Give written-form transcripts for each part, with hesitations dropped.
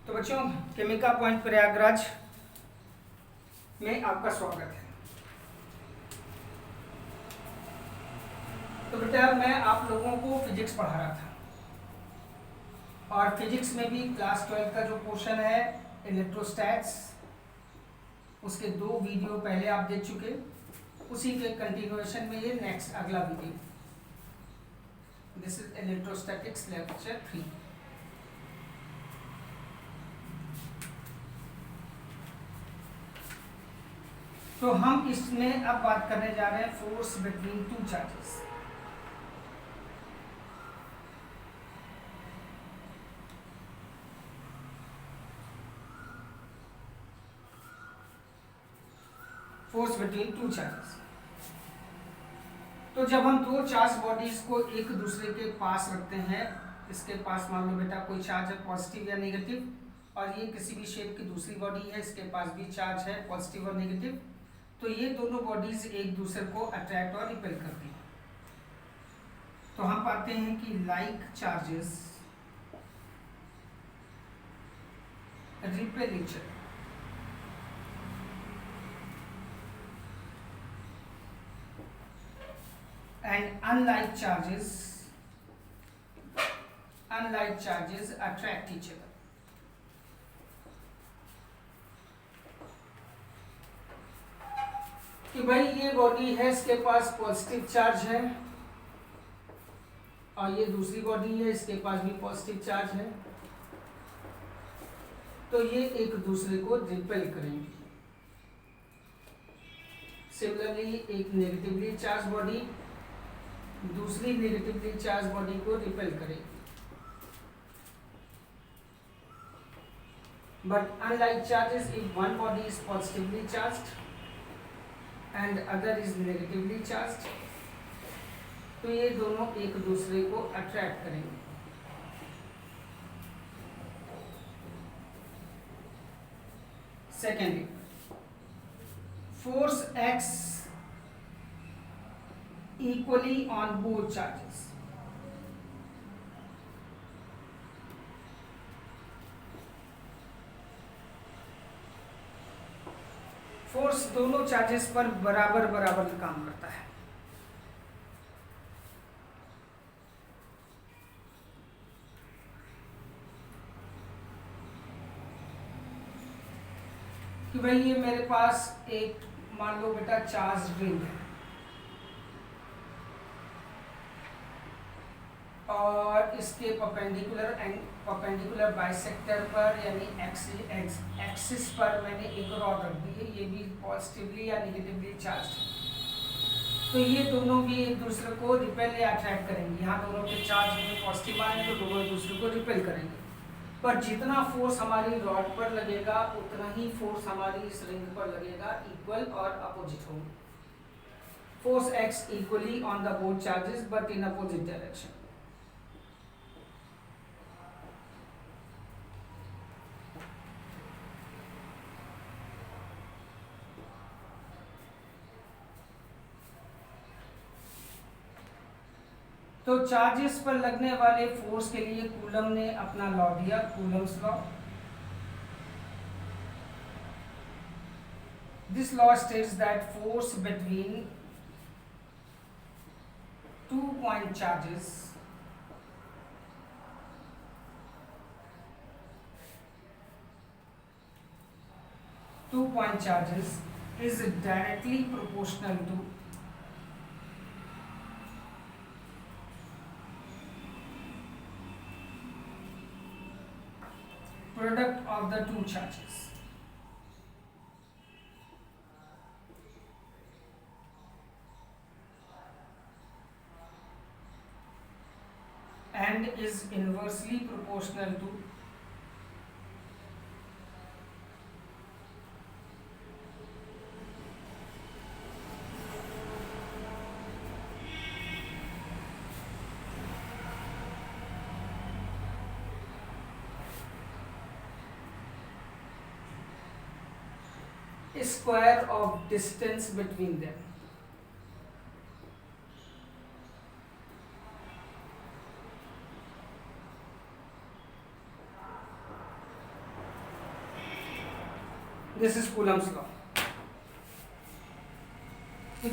तो बच्चों, केमिका पॉइंट प्रयागराज में आपका स्वागत है। तो बेटा, मैं आप लोगों को फिजिक्स पढ़ा रहा था और फिजिक्स में भी क्लास 12 का जो पोर्शन है इलेक्ट्रोस्टैट्स, उसके 2 वीडियो पहले आप देख चुके, उसी के कंटिन्यूएशन में ये नेक्स्ट अगला video. This is electrostatics lecture 3। तो हम इसमें अब बात करने जा रहे हैं force between two charges. Force between two charges. तो जब हम दो चार्ज बॉडीज को एक दूसरे के पास रखते हैं, इसके पास मान लो बेटा कोई चार्ज है पॉजिटिव या नेगेटिव, और ये किसी भी शेप की दूसरी बॉडी है, इसके पास भी चार्ज है पॉजिटिव और नेगेटिव, तो ये दोनों बॉडीज एक दूसरे को अट्रैक्ट और रिपेल करती हैं। तो हम पाते हैं कि like charges repel each other, and unlike charges attract each other. कि भाई ये बॉडी है, इसके पास पॉजिटिव चार्ज है, और ये दूसरी बॉडी है, इसके पास भी पॉजिटिव चार्ज है, तो ये एक दूसरे को रिपेल करेंगे। सिमिलरली एक नेगेटिवली चार्ज बॉडी दूसरी नेगेटिवली चार्ज बॉडी को रिपेल करेगी। But unlike charges, if one body is positively charged and other is negatively charged, तो ये दोनों एक दूसरे को अट्रैक्ट करेंगे। Secondly, force x equally on both charges. Force दोनों चार्जेस पर बराबर बराबर काम करता है। कि भाई ये मेरे पास एक मान लो बेटा चार्ज रिंग है, और इसके परपेंडिकुलर बाइसेक्टर पर यानी एक्सिस पर मैंने एक रॉड रख दी है, ये भी पॉजिटिवली या नेगेटिवली चार्ज। तो ये दोनों भी एक दूसरे को रिपेल या अट्रैक्ट करेंगे। यहाँ दोनों के चार्ज में पॉजिटिव आए तो दोनों एक दूसरे को रिपेल करेंगे। पर जितना फोर्स हमारी रॉड पर लगेगा उतना ही फोर्स हमारी इस रिंग पर लगेगा, इक्वल और अपोजिट होंगे। Force x equally on the both charges but in opposite direction. तो चार्जेस पर लगने वाले फोर्स के लिए कूलम ने अपना लॉ दिया, Coulomb's law. This law states that force between two point charges is directly proportional to product of the two charges, and is inversely proportional to square of distance between them. This is Coulomb's law.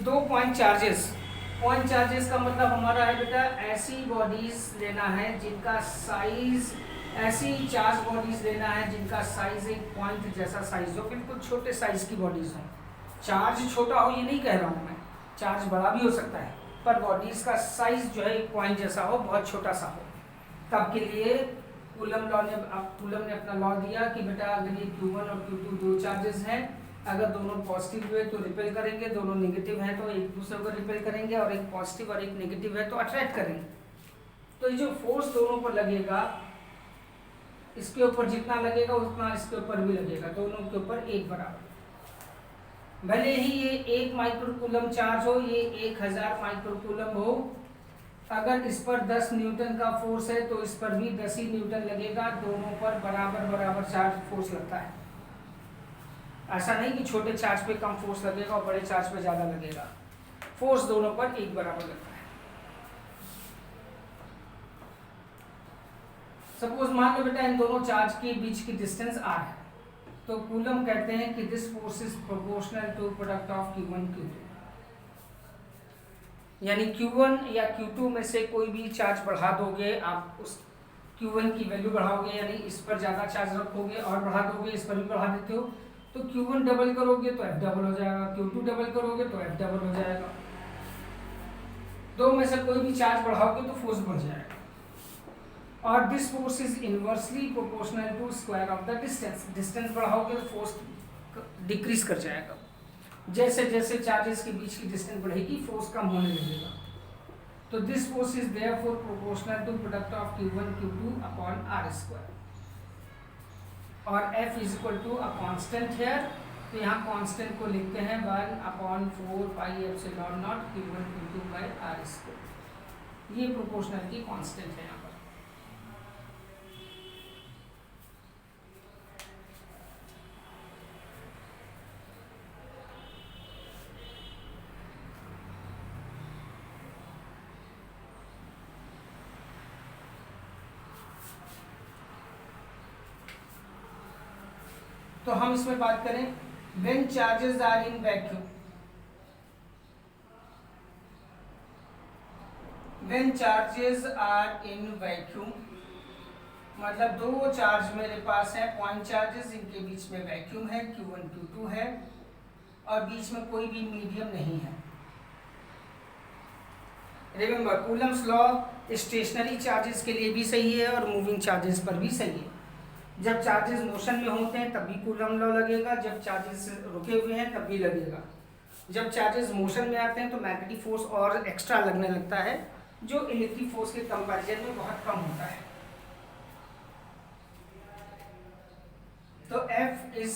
दो point charges का मतलब हमारा है बेटा ऐसी bodies लेना है जिनका साइज, ऐसी चार्ज बॉडीज लेना है जिनका साइज एक पॉइंट जैसा साइज हो, बिल्कुल छोटे साइज की बॉडीज हो। चार्ज छोटा हो ये नहीं कह रहा हूँ मैं, चार्ज बड़ा भी हो सकता है, पर बॉडीज का साइज जो है एक पॉइंट जैसा हो, बहुत छोटा सा हो। तब के लिए कूलम ने अपना लॉ दिया कि बेटा अगर ये Q1 और Q2 दो चार्जेस हैं, अगर दोनों पॉजिटिव हुए तो रिपेल करेंगे, दोनों नेगेटिव हैं तो एक दूसरे को रिपेल करेंगे, और एक पॉजिटिव और एक नेगेटिव है तो अट्रैक्ट करेंगे। तो ये जो फोर्स दोनों पर लगेगा, इसके ऊपर जितना लगेगा उतना इसके ऊपर भी लगेगा, दोनों के ऊपर एक बराबर। भले ही ये 1 माइक्रोकूलम चार्ज हो, ये 1000 माइक्रोकूलम हो, अगर इस पर 10 न्यूटन का फोर्स है तो इस पर भी 10 ही न्यूटन लगेगा, दोनों पर बराबर चार्ज फोर्स लगता है। ऐसा नहीं कि छोटे चार्ज पे कम फोर्स लगेगा और बड़े चार्ज पे ज़्यादा लगेगा, फोर्स दोनों पर एक बराबर लगता है। सपोज मान लो बेटा इन दोनों चार्ज के बीच की डिस्टेंस r है, तो कूलम कहते हैं कि this force is proportional to product of Q1 Q2, यानी Q1 या Q2 में से कोई भी चार्ज बढ़ा दोगे आप, उस Q1 की वैल्यू बढ़ाओगे, यानी इस पर ज़्यादा चार्ज रखोगे और बढ़ा दोगे, इस पर भी बढ़ा देते हो तो Q1 डबल करोगे तो F डबल हो जाएगा, Q2 डबल करोगे तो F डबल हो जाएगा। दो में से कोई भी चार्ज बढ़ाओगे तो फोर्स बढ़ जाएगा। और this force is inversely proportional to square of the distance, distance बढ़ाओगे तो फोर्स डिक्रीज कर जाएगा। जैसे जैसे चार्जेस के बीच की डिस्टेंस बढ़ेगी फोर्स कम होने लगेगा। तो this force is therefore proportional to product of Q1 Q2 upon r square, और F is equal to a constant है, तो यहाँ कांस्टेंट को लिखते हैं 1/4 pi epsilon naught Q1 Q2 by r square. ये प्रोपोर्शनलिटी कांस्टेंट है यहाँ पर। तो हम इसमें बात करें when charges are in vacuum, when charges are in vacuum मतलब दो चार्ज मेरे पास है, पॉइंट चार्जेस, इनके बीच में वैक्यूम है, Q1 Q2 है, और बीच में कोई भी मीडियम नहीं है। Remember Coulomb's law stationary charges के लिए भी सही है और मूविंग चार्जेस पर भी सही है। जब चार्जेस मोशन में होते हैं तब भी कूलम लॉ लगेगा, जब चार्जेस रुके हुए हैं तब भी लगेगा। जब चार्जेस मोशन में आते हैं तो मैग्नेटिक फोर्स और एक्स्ट्रा लगने लगता है, जो इलेक्ट्रिक फोर्स के कंपैरिजन में बहुत कम होता है। तो F इज,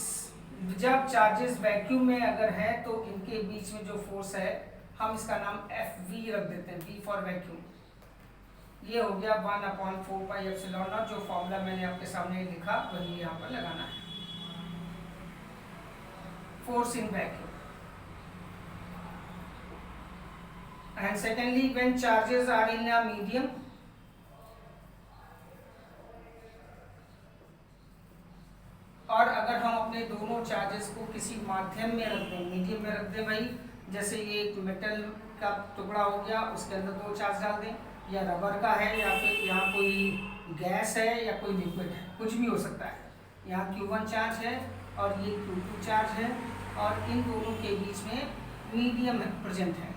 जब चार्जेस वैक्यूम में अगर है तो इनके बीच में जो फोर्स है हम इसका नाम FV रख देते हैं, V फॉर वैक्यूम। ये हो गया 1/4 पाई एप्सिलॉन नॉट, जो फॉर्मूला मैंने आपके सामने लिखा वही यहाँ पर लगाना है, force in vacuum. And secondly when charges are in a medium, और अगर हम अपने दोनों चार्जेस को किसी माध्यम में रख दें, मीडियम में रख दें भाई, जैसे ये एक मेटल का टुकड़ा हो गया, उसके अंदर दो चार्ज डाल दें, या रबर का है, या फिर यहाँ कोई गैस है या कोई लिक्विड है, कुछ भी हो सकता है। यहाँ Q1 चार्ज है और ये Q2 चार्ज है, और इन दोनों के बीच में मीडियम प्रेजेंट है।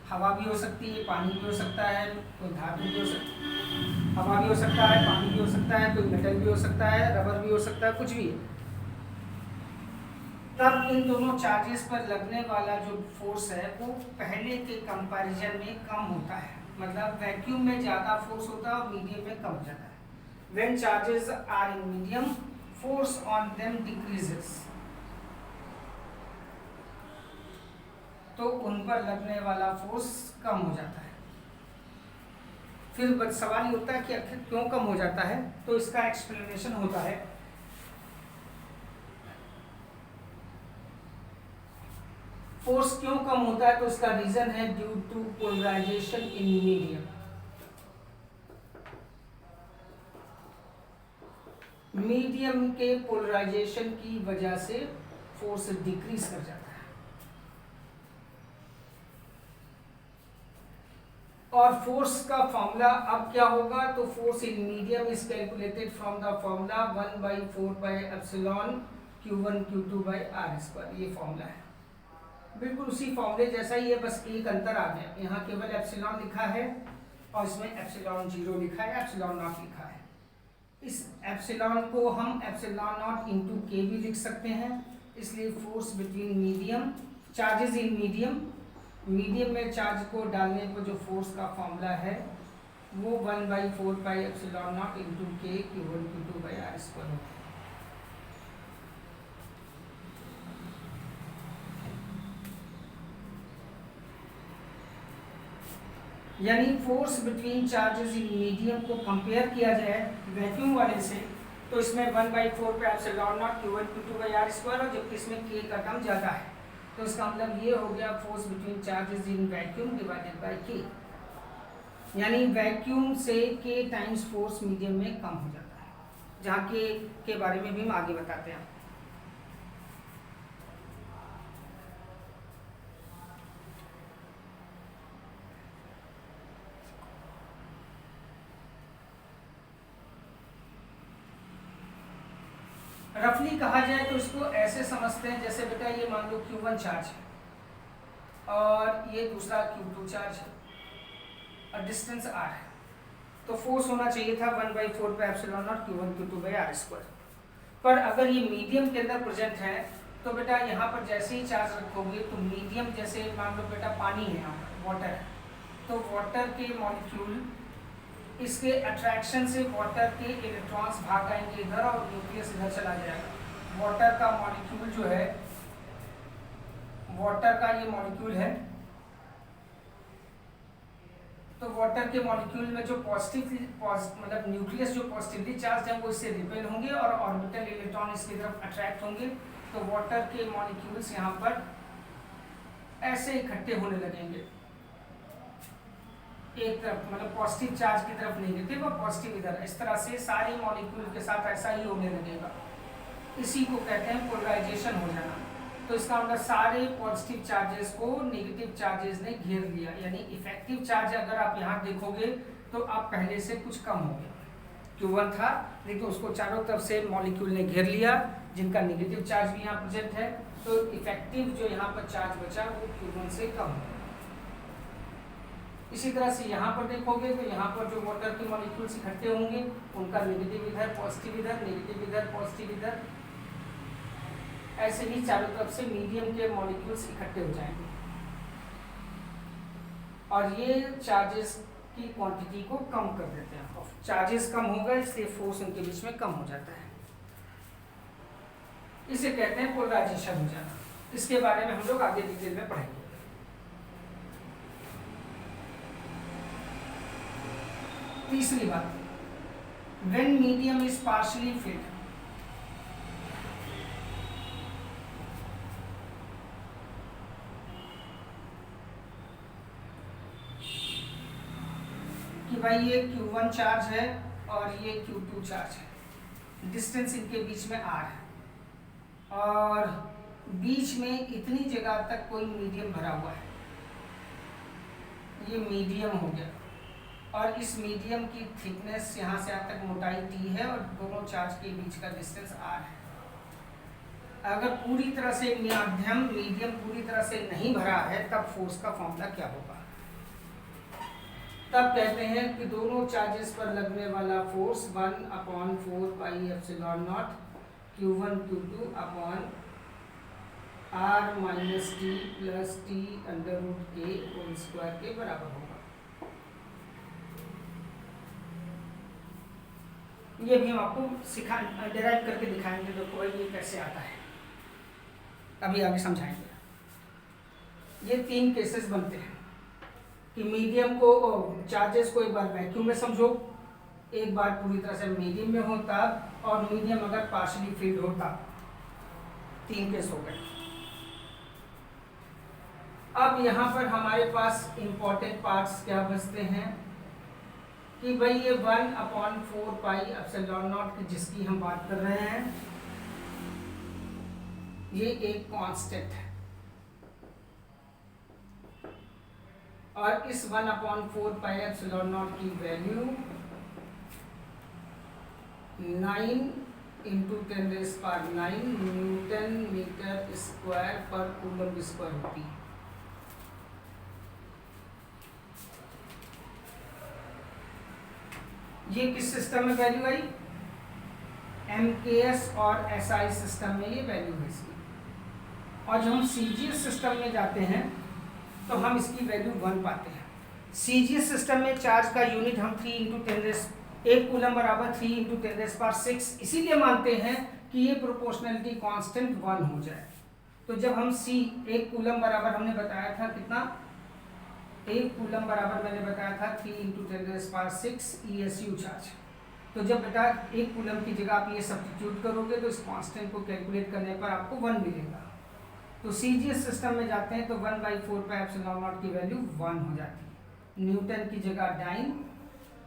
हवा भी हो सकती है, पानी भी हो सकता है, कोई धातु भी हो सकती है, हवा भी हो सकता है, पानी भी हो सकता है, कोई मेटल भी हो सकता है, रबर भी हो सकता है, कुछ भी है। तब इन दोनों चार्जेस पर लगने वाला जो फोर्स है वो पहले के कंपैरिजन में कम होता है, मतलब वैक्यूम में ज़्यादा फोर्स होता है और मीडियम में कम जाता है। When charges are in medium force on them decreases, तो उन पर लगने वाला फोर्स कम हो जाता है। फिर सवाल ये होता है कि आखिर क्यों कम हो जाता है, तो इसका एक्सप्लेनेशन होता है। फोर्स क्यों कम होता है तो इसका रीजन है due to polarisation in medium. Medium के पोलराइजेशन की वजह से फोर्स डिक्रीज कर जाता है। और फोर्स का फॉर्मूला अब क्या होगा, तो force in medium is calculated from the formula 1/4 Q1 Q2 by r²। ये फॉर्मूला है, बिल्कुल उसी फॉर्मूले जैसा ही है, बस एक अंतर आ गया, यहाँ केवल एप्सिलॉन लिखा है और इसमें एप्सिलॉन 0 लिखा है, एप्सिलॉन नॉट लिखा है। इस एप्सिलॉन को हम एप्सिलॉन नॉट इंटू के भी लिख सकते हैं, इसलिए force between medium, charges in medium में चार्ज को डालने पर जो फोर्स का फॉर्मूला है वो 1/4 एप्सिलॉन नॉट इंटू के Q1 Q2 by r² होता है। यानी force between charges in medium को कंपेयर किया जाए वैक्यूम वाले से, तो इसमें 1/4 epsilon naught Q1 Q2 by r² और जबकि इसमें k का टर्म ज़्यादा है, तो इसका मतलब ये हो गया force between charges in vacuum divided bye k। यानी वैक्यूम से k टाइम्स फोर्स मीडियम में कम हो जाता है, जहाँ k के बारे में भी हम आगे बताते हैं। रफली कहा जाए तो इसको ऐसे समझते हैं, जैसे बेटा ये मान लो Q1 चार्ज है और ये दूसरा Q2 चार्ज है और डिस्टेंस r है, तो फोर्स होना चाहिए था 1/4 epsilon naught Q1 Q2 by r²। पर अगर ये मीडियम के अंदर प्रेजेंट है तो बेटा यहाँ पर जैसे ही चार्ज रखोगे तो मीडियम, जैसे मान लो बेटा पानी है, यहाँ पर वाटर है, तो वाटर के मॉलिक्यूल इसके अट्रैक्शन से वाटर के इलेक्ट्रॉन्स भाग आएंगे इधर और न्यूक्लियस इधर चला जाएगा। वाटर का मॉलिक्यूल जो है, वाटर का ये मॉलिक्यूल है, तो वाटर के मॉलिक्यूल में जो मतलब न्यूक्लियस जो पॉजिटिवली चार्ज है वो इससे रिपेल होंगे और ऑर्बिटल इलेक्ट्रॉन इसकी तरफ अट्रैक्ट होंगे, तो वाटर के मॉलिक्यूल्स यहाँ पर ऐसे इकट्ठे होने लगेंगे एक तरफ, मतलब पॉजिटिव चार्ज की तरफ नेगेटिव और पॉजिटिव इधर, इस तरह से सारे मॉलिक्यूल के साथ ऐसा ही होने लगेगा। इसी को कहते हैं पोलराइजेशन हो जाना। तो इसका मतलब सारे पॉजिटिव चार्जेस को नेगेटिव चार्जेस ने घेर लिया, यानी इफेक्टिव चार्ज अगर आप यहाँ देखोगे तो आप पहले से कुछ कम हो गया। Q1 था लेकिन उसको चारों तरफ से मॉलिक्यूल ने घेर लिया, जिनका नेगेटिव चार्ज भी यहाँ प्रेजेंट है, तो इफेक्टिव जो यहाँ पर चार्ज बचा वो Q1 से कम हो। इसी तरह से यहाँ पर देखोगे तो यहाँ पर जो वाटर के मॉलिक्यूल्स इकट्ठे होंगे उनका नेगेटिव इधर, पॉजिटिव इधर, नेगेटिव इधर, पॉजिटिव इधर, ऐसे ही चारों तरफ से मीडियम के मॉलिक्यूल्स इकट्ठे हो जाएंगे और ये चार्जेस की क्वांटिटी को कम कर देते हैं। चार्जेस कम हो गए इसलिए फोर्स उनके बीच में कम हो जाता है, इसे कहते हैं पोलराइजेशन हो जाना। इसके बारे में हम लोग आगे डिटेल में पढ़ेंगे। तीसरी बात, when medium is partially field, कि भाई ये Q1 चार्ज है और ये Q2 चार्ज है, डिस्टेंस इनके बीच में r है और बीच में इतनी जगह तक कोई मीडियम भरा हुआ है, ये मीडियम हो गया और इस मीडियम की थिकनेस यहाँ से यहाँ तक मोटाई t है और दोनों चार्ज के बीच का डिस्टेंस r है। अगर पूरी तरह से मीडियम पूरी तरह से नहीं भरा है तब फोर्स का फॉर्मूला क्या होगा? तब कहते हैं कि दोनों चार्जेस पर लगने वाला force 1/4 pi epsilon naught Q1 Q2 upon r minus T plus T under root के होल स्क्वायर के बराबर होगा। ये भी हम आपको डिराइव करके दिखाएंगे, देखो ये कैसे आता है, अभी आगे समझाएंगे। ये 3 केसेस बनते हैं कि मीडियम को, चार्जेस को एक बार वैक्यूम में समझो, एक बार पूरी तरह से मीडियम में होता और मीडियम अगर पार्शियली फील्ड होता। 3 केस हो गए। अब यहाँ पर हमारे पास इंपॉर्टेंट पार्ट्स क्या बचते हैं? कि भाई ये 1/4 पाई एप्सिलॉन नॉट जिसकी हम बात कर रहे हैं ये एक कांस्टेंट है, और इस 1/4 पाई एप्सिलॉन नॉट की वैल्यू 9 × 10⁹ न्यूटन मीटर स्क्वायर पर कूलम स्क्वायर होती है। ये किस सिस्टम में वैल्यू आई? MKS और SI सिस्टम में ये वैल्यू है इसकी। और जब हम CGS सिस्टम में जाते हैं तो हम इसकी वैल्यू 1 पाते हैं। CGS सिस्टम में चार्ज का यूनिट हम 3 × 10 1 कूलम बराबर 3 × 10⁶, इसीलिए मानते हैं कि ये प्रोपोर्शनलिटी कांस्टेंट 1 हो जाए। तो जब हम 1 कूलम बराबर हमने बताया था कितना, 1 कूलम बराबर मैंने बताया था 3 × 10⁶ ESU चार्ज। तो जब बेटा 1 कूलम की जगह आप ये सब्स्टिट्यूट करोगे तो इस कांस्टेंट को कैलकुलेट करने पर आपको 1 मिलेगा। तो CGS सिस्टम में जाते हैं तो 1/4 एप्सिलॉन नॉट की वैल्यू 1 हो जाती है। न्यूटन की जगह डाइन,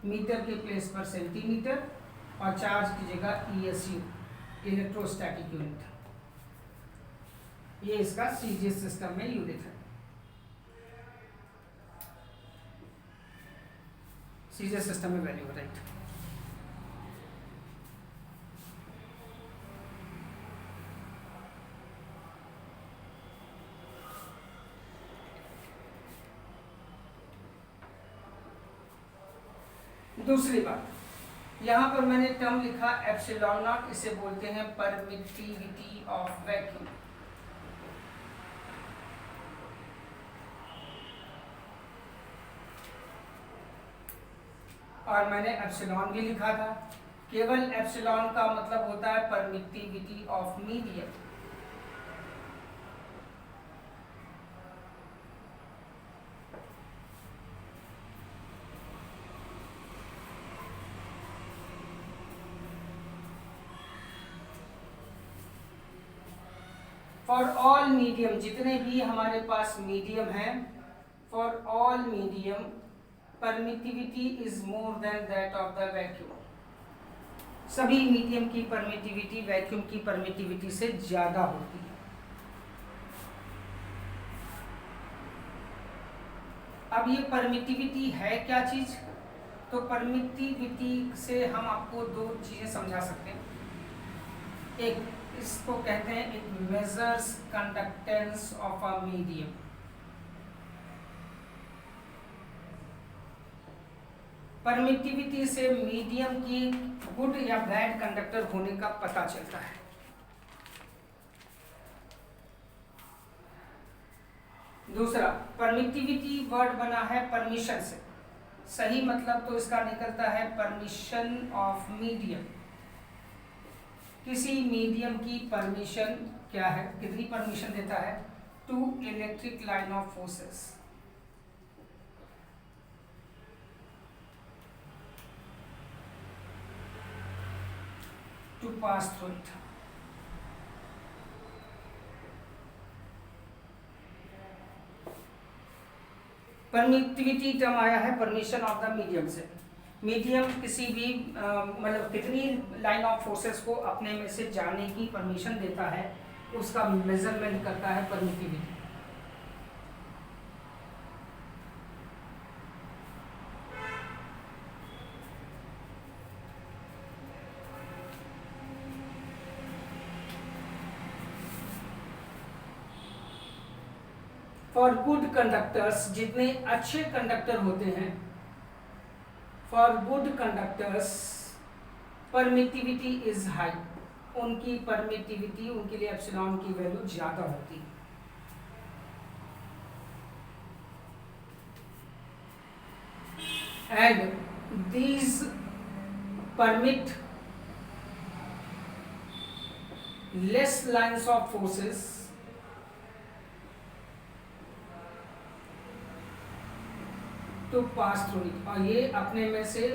मीटर के प्लेस पर सेंटीमीटर, और चार्ज की जगह ESU इलेक्ट्रोस्टैटिक यूनिट। ये इसका CGS सिस्टम में यूनिट है। CGS सिस्टम में वैल्यू, राइट। दूसरी बात, यहाँ पर मैंने टर्म लिखा एप्सिलॉन नॉट, इसे बोलते हैं परमिटिविटी ऑफ वैक्यूम। और मैंने एप्सिलॉन भी लिखा था। केवल एप्सिलॉन का मतलब होता है permittivity of medium. For all medium, जितने भी हमारे पास मीडियम हैं, for all medium permittivity is more than that of the vacuum. सभी मीडियम की परमिटिविटी वैक्यूम की परमिटिविटी से ज्यादा होती है। अब ये परमिटिविटी है क्या चीज? तो परमिटिविटी से हम आपको 2 चीजें समझा सकते हैं। एक, इसको कहते हैं it measures conductance of a medium. Permittivity से मीडियम की गुड या बैड कंडक्टर होने का पता चलता है। दूसरा, परमिटिविटी वर्ड बना है परमिशन से, सही मतलब तो इसका निकलता है परमिशन ऑफ मीडियम। किसी मीडियम की परमिशन क्या है, कितनी परमिशन देता है? 2 electric line of forces. To pass through it. Permittivity term आया है परमिशन ऑफ द मीडियम से। मीडियम किसी भी मतलब कितनी लाइन ऑफ फोर्सेस को अपने में से जाने की परमिशन देता है, उसका मेजरमेंट करता है परमिटिविटी। फॉर गुड कंडक्टर्स, जितने अच्छे कंडक्टर होते हैं, for good conductors permittivity is high, उनकी परमिटिविटी, उनके लिए एप्सिलॉन की वैल्यू ज्यादा होती है। And these permit less lines of forces to pass through it, और ये अपने में से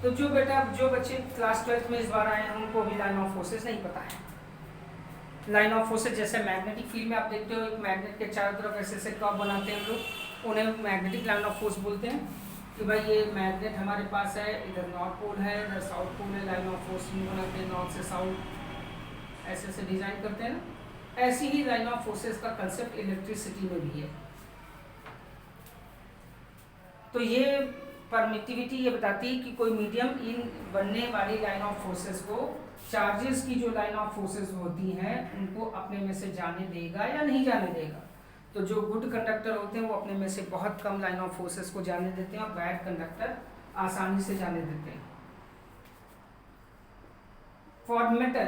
तो जो बच्चे क्लास 12th में इस बार आए हैं उनको भी लाइन ऑफ फोर्सेस नहीं पता है। लाइन ऑफ फोर्सेस जैसे मैग्नेटिक फील्ड में आप देखते हो एक मैग्नेट के चारों तरफ ऐसे ऐसे कर्व बनाते हैं हम लोग, उन्हें मैग्नेटिक लाइन ऑफ फोर्स बोलते हैं कि भाई ये मैग्नेट हमारे पास है, इधर नॉर्थ पोल है, इधर साउथ पोल है, लाइन ऑफ फोर्स बनाते हैं नॉर्थ से साउथ, ऐसे ऐसे डिजाइन करते हैं ना। ऐसी ही लाइन ऑफ फोर्सेस का कंसेप्ट इलेक्ट्रिसिटी में भी है। तो ये परमिटिविटी ये बताती है कि कोई मीडियम इन बनने वाली लाइन ऑफ फोर्सेस को चार्जेस की जो लाइन ऑफ फोर्सेस होती हैं उनको अपने में से जाने देगा या नहीं जाने देगा। तो जो गुड कंडक्टर होते हैं वो अपने में से बहुत कम लाइन ऑफ फोर्सेस को जाने देते हैं और बैड कंडक्टर आसानी से जाने देते हैं। फॉर मेटल,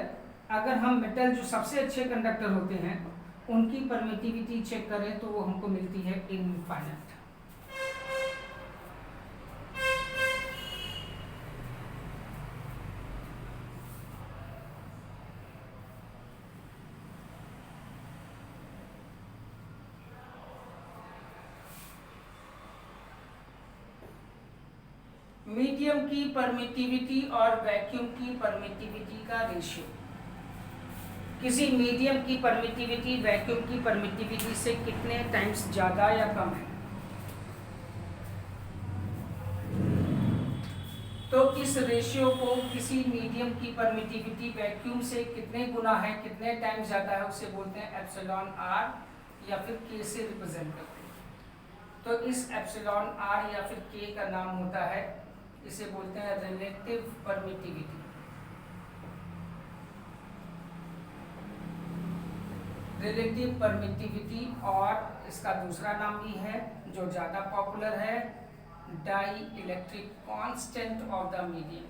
अगर हम मेटल जो सबसे अच्छे कंडक्टर होते हैं उनकी परमिटिविटी चेक करें तो वो हमको मिलती है इनफाइनाइट। मीडियम की परमिटिविटी और वैक्यूम की परमिटिविटी का रेशियो। किसी मीडियम की परमिटिविटी वैक्यूम की परमिटिविटी से कितने टाइम्स ज़्यादा या कम है। तो इस रेशियो को किसी मीडियम की परमिटिविटी वैक्यूम से कितने गुना है, कितने टाइम्स ज़्यादा है, उसे बोलते हैं एप्सिलॉन आर या फिर के से रिप्रेजेंट करते हैं। तो इस एप्सिलॉन आर या फिर के का नाम होता है, इसे बोलते हैं रिलेटिव परमिटिविटी। रिलेटिव परमिटिविटी, और इसका दूसरा नाम भी है जो ज़्यादा पॉपुलर है, dielectric constant of the medium.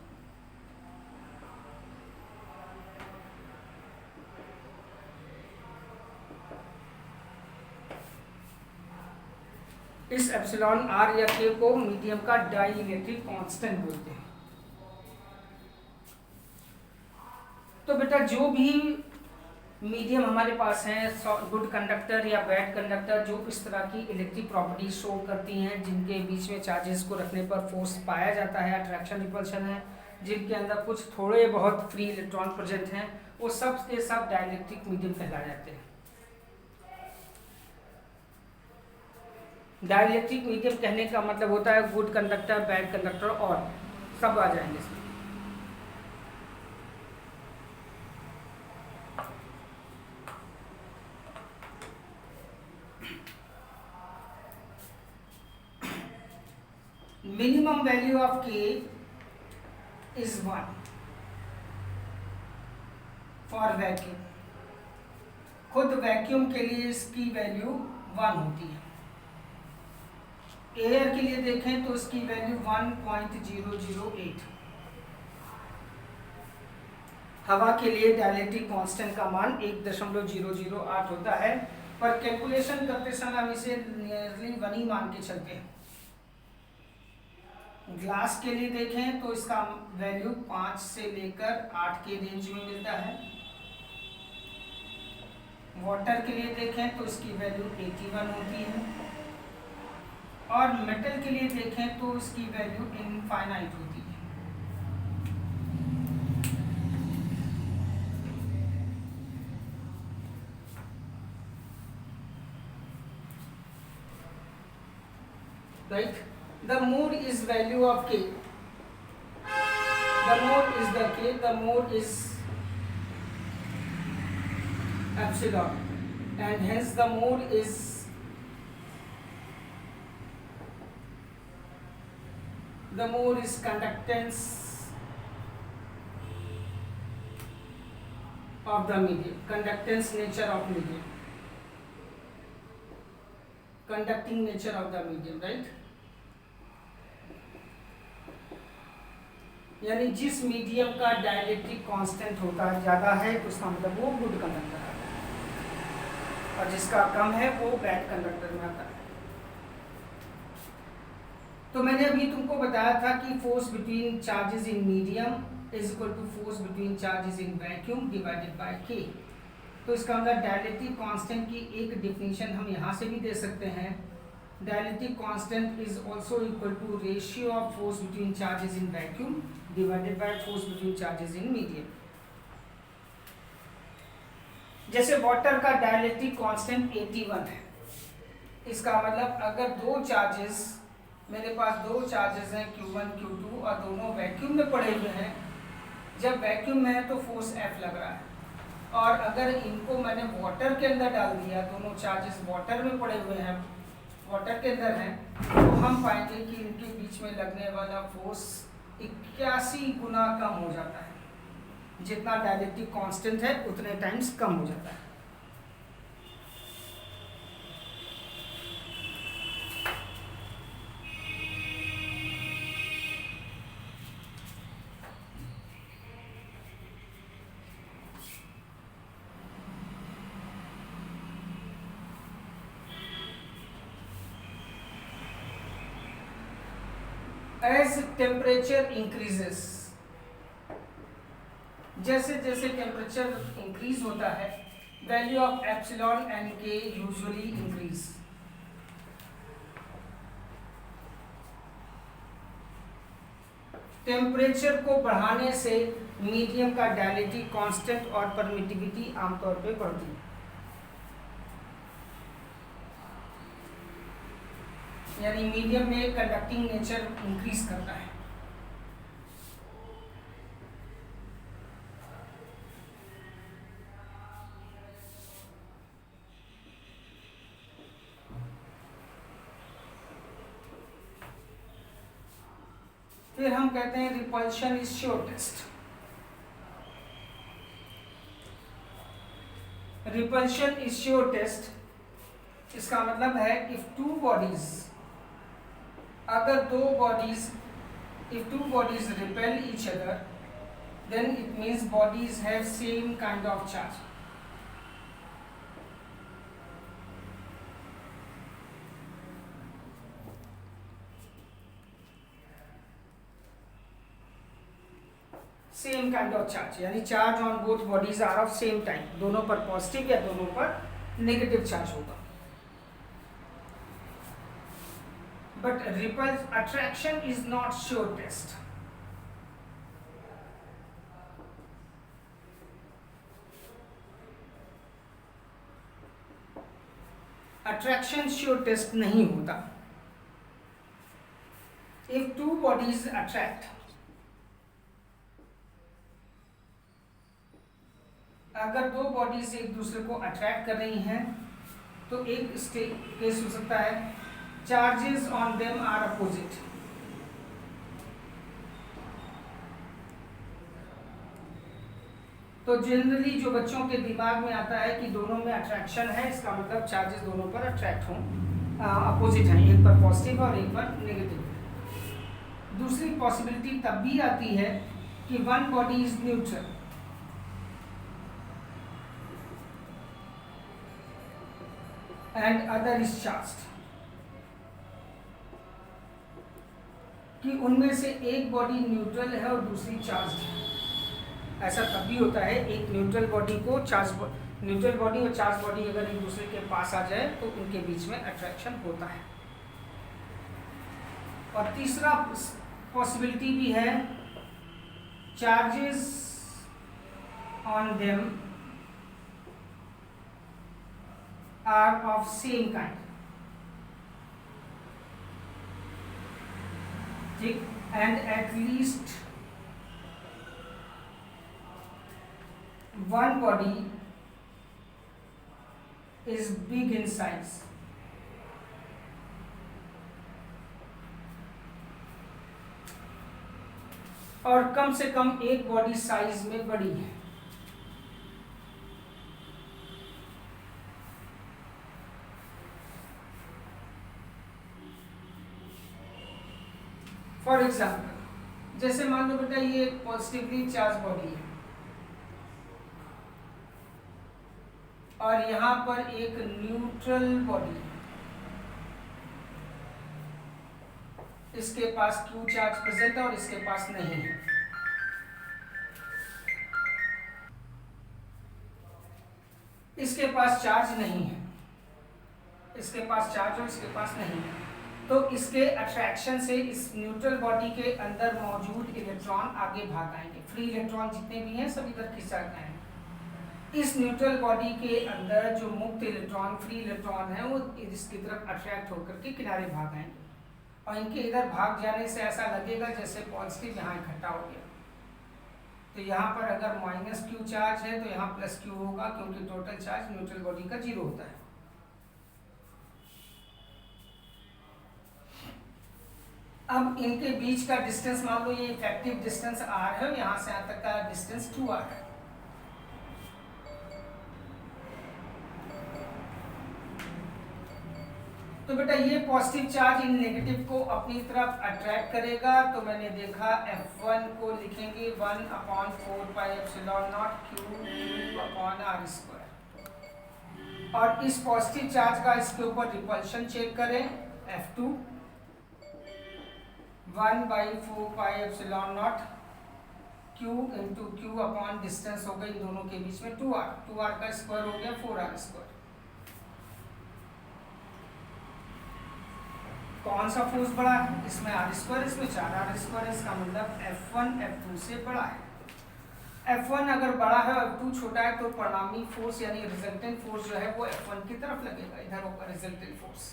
इस एप्सिलॉन आर या के को मीडियम का डाई इलेक्ट्रिक कांस्टेंट बोलते हैं। तो बेटा जो भी मीडियम हमारे पास है, गुड कंडक्टर या बैड कंडक्टर, जो इस तरह की इलेक्ट्रिक प्रॉपर्टी शो करती हैं, जिनके बीच में चार्जेस को रखने पर फोर्स पाया जाता है, अट्रैक्शन रिपल्शन है, जिनके अंदर कुछ थोड़े बहुत फ्री इलेक्ट्रॉन प्रेजेंट हैं, वो सब के सब डाइलेक्ट्रिक मीडियम कहलाए जाते हैं। डाइलेक्ट्रिक मीडियम कहने का मतलब होता है गुड कंडक्टर, बैड कंडक्टर और सब आ जाएंगे इसमें। मिनिमम वैल्यू ऑफ के इज 1 फॉर वैक्यूम। खुद वैक्यूम के लिए इसकी वैल्यू 1 होती है। एयर के लिए देखें तो इसकी वैल्यू 1.008। हवा के लिए डाइलेक्ट्रिक कांस्टेंट का मान 1.008 होता है, पर कैलकुलेशन करते समय हम इसे नियरली 1 ही मान के चलते हैं। ग्लास के लिए देखें तो इसका वैल्यू 5 से लेकर 8 के रेंज में मिलता है। वाटर के लिए देखें तो इसकी वैल्यू 81 होती है, और मेटल के लिए देखें तो इसकी वैल्यू इनफाइनाइट होती है। Right? The more is value of K. The more is the K, the more is epsilon, and hence the more is conductance of the medium, conductance nature of medium, conducting nature of the medium, right? यानी जिस medium का dielectric constant होता है ज़्यादा है तो उसका मतलब वो गुड कंडक्टर आता है, और जिसका कम है वो बैड कंडक्टर में आता है। तो मैंने अभी तुमको बताया था कि force between charges in medium is equal to force between charges in vacuum divided by K. तो इसका मतलब डाइलेक्ट्रिक कांस्टेंट की एक डिफिनीशन हम यहाँ से भी दे सकते हैं। Dielectric constant is also equal to ratio of force between charges in vacuum divided by force between charges in medium. जैसे वाटर का डायलेक्ट्रिक कांस्टेंट 81 है, इसका मतलब अगर दो चार्जेस, मेरे पास दो चार्जेस हैं Q1 Q2 और दोनों वैक्यूम में पड़े हुए हैं, जब वैक्यूम में है तो फोर्स F लग रहा है, और अगर इनको मैंने वाटर के अंदर डाल दिया, दोनों चार्जेस वाटर में पड़े हुए हैं, वाटर के अंदर हैं, तो हम पाएंगे कि इनके बीच में लगने वाला फोर्स 81 गुना कम हो जाता है, जितना डायलेक्ट्रिक कांस्टेंट है उतने टाइम्स कम हो जाता है। As temperature increases, जैसे जैसे टेम्परेचर इंक्रीज होता है, वैल्यू ऑफ एप्सिलॉन एंड के यूजुअली इंक्रीज। टेम्परेचर को बढ़ाने से मीडियम का डायलेक्ट्रिक कांस्टेंट और परमिटिविटी आमतौर पे बढ़ती है, यानी मीडियम में कंडक्टिंग नेचर इंक्रीज करता है। फिर हम कहते हैं repulsion is shortest. Repulsion is shortest, इसका मतलब है इफ टू बॉडीज, अगर दो bodies, if two bodies repel each other, then it means bodies have same kind of charge. Same kind of charge, यानी charge on both bodies are of same type, दोनों पर positive या दोनों पर negative charge होगा। But attraction is not shortest. Attraction shortest नहीं होता। If two bodies attract, अगर दो बॉडीज एक दूसरे को अट्रैक्ट कर रही हैं, तो एक केस हो सकता है charges on them are opposite. तो जनरली जो बच्चों के दिमाग में आता है कि दोनों में अट्रैक्शन है, इसका मतलब चार्जेस दोनों पर अट्रैक्ट हों, अपोजिट हैं, एक पर पॉजिटिव और एक पर नेगेटिव। दूसरी पॉसिबिलिटी तब भी आती है कि one body is neutral and other is charged, कि उनमें से एक बॉडी न्यूट्रल है और दूसरी चार्ज्ड है। ऐसा तब भी होता है, एक न्यूट्रल बॉडी को न्यूट्रल बॉडी और चार्ज बॉडी अगर एक दूसरे के पास आ जाए तो उनके बीच में अट्रैक्शन होता है। और तीसरा पॉसिबिलिटी भी है, charges on them are of same kind, ठीक, and at least one body is big in size. और कम से कम एक बॉडी साइज में बड़ी है। फॉर एग्जाम्पल, जैसे मान लो बेटा ये एक पॉजिटिवली चार्ज बॉडी है और यहां पर एक न्यूट्रल बॉडी है, इसके पास Q चार्ज प्रेजेंट है और इसके पास नहीं है। इसके पास चार्ज नहीं है, इसके पास चार्ज और इसके पास नहीं है, तो इसके अट्रैक्शन से इस न्यूट्रल बॉडी के अंदर मौजूद इलेक्ट्रॉन आगे भाग आएंगे। फ्री इलेक्ट्रॉन जितने भी हैं सब इधर खिंचा जाएंगे। इस न्यूट्रल बॉडी के अंदर जो मुक्त इलेक्ट्रॉन, फ्री इलेक्ट्रॉन है, वो इसकी तरफ अट्रैक्ट होकर के किनारे भाग आएंगे और इनके इधर भाग जाने से ऐसा लगेगा जैसे पॉजिटिव यहाँ इकट्ठा हो गया। तो यहाँ पर अगर माइनस क्यू चार्ज है तो यहाँ प्लस क्यू होगा, क्योंकि टोटल चार्ज न्यूट्रल बॉडी का 0 होता है। अब इनके बीच का डिस्टेंस मान लो ये इफेक्टिव डिस्टेंस r है, यहाँ से यहाँ तक का डिस्टेंस 2r है। तो बेटा ये पॉजिटिव चार्ज इन नेगेटिव को अपनी तरफ अट्रैक्ट करेगा। तो मैंने देखा F1 को लिखेंगे 1/4πε0 Q/r²। और इस पॉजिटिव चार्ज का इसके ऊपर रिपल्शन चेक करें, F2 1/4πε0 Q डिस्टेंस हो गई दोनों के बीच में 2r का स्क्वायर हो गया 4r²। कौन सा फोर्स बड़ा है? इसमें r², इसमें 4r²। इसका मतलब F1 F2 से बड़ा है। F1 अगर बड़ा है और F2 छोटा है तो परिणामी फोर्स यानी रिजल्टेंट फोर्स जो है वो F1 की तरफ लगेगा, इधर होगा रिजल्टेंट फोर्स।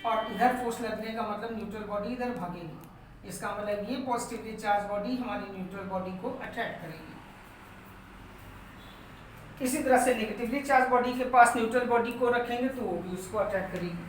और इधर फोर्स लगने का मतलब न्यूट्रल बॉडी इधर भागेगी। इसका मतलब ये पॉजिटिवली चार्ज बॉडी हमारी न्यूट्रल बॉडी को अट्रैक्ट करेगी। इसी तरह से नेगेटिवली चार्ज बॉडी के पास न्यूट्रल बॉडी को रखेंगे तो वो भी उसको अट्रैक्ट करेगी।